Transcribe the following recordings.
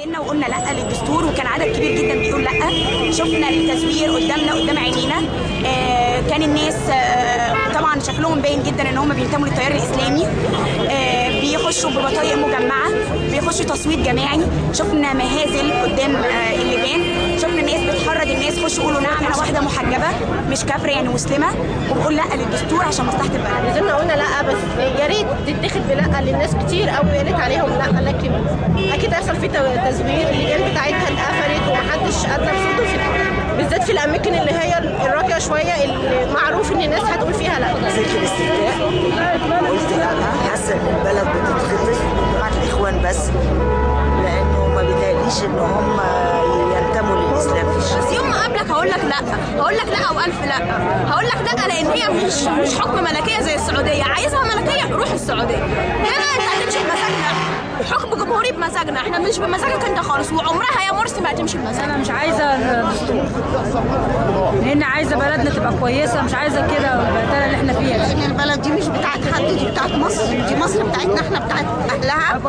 نزلنا وقلنا لا للدستور، وكان عدد كبير جدا بيقول لا. شفنا التزوير قدامنا قدام عينينا. كان الناس طبعا شكلهم باين جدا ان هم بينتموا للتيار الاسلامي. بيخشوا ببطايق مجمعه، بيخشوا تصويت جماعي. شفنا مهازل قدام اللجان، شفنا الناس بتحرض الناس خشوا يقولوا نعم انا واحده محجبه مش كافره يعني مسلمه، وبقول لا للدستور عشان مصلحه البلد. نزلنا قلنا لا، بس يا ريت تتاخد بلا للناس كتير قوي قالت عليهم لا، لكن اكيد هيحصل في تزوير. اللجان بتاعتها اتقفلت ومحدش ادى بصوته بالذات في الاماكن اللي هي الراقيه شويه اللي معروف ان الناس هتقول فيها لا. نزلت الاستفتاء قلت لا، حاسه ان البلد بتتخطف جماعه الاخوان بس، لانه ما بيتهيأليش ان هم ينتموا للاسلام في الشارع. بس يوم ما اقابلك هقول لك لا والف لا. هقول لك لا لان هي مش حكم ملكيه زي السعوديه. عايزها ملكيه روح السعوديه. هنا انت هتمشي بمزاجنا، حكم جمهوري بمزاجنا، احنا مش بمزاجك انت خالص، وعمرها يا مرسي ما هتمشي بمزاجنا. انا مش عايزه الدستور، لان عايزه بلدنا تبقى كويسه، مش عايزه كده البهدله اللي احنا فيها دي. لان البلد دي مش بتاعت حد، دي بتاعت مصر، دي مصر بتاعتنا احنا، بتاعت اهلها،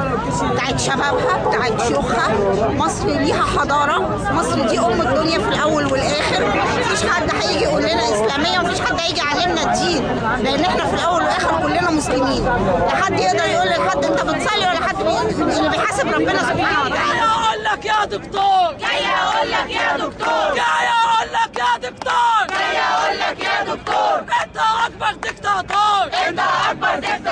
بتاعت شبابها، بتاعت شيوخها. مصر ليها حضاره، مصر دي ام الدنيا في الاول والاخر. مفيش حد هيجي يقول لنا اسلاميه، ومفيش حد هيجي يعلمنا الدين، لان احنا في الاول والاخر كلنا مسلمين. لا حد يقدر يقول لحد انت بتصلي، ولا حد اللي بيحاسب ربنا سبحانه وتعالى. جاي اقول لك يا دكتور، جاي اقول لك يا دكتور، جاي اقول لك يا دكتور، جاي اقول لك يا دكتور، انت اكبر دكتاتور، انت اكبر دكتاتور.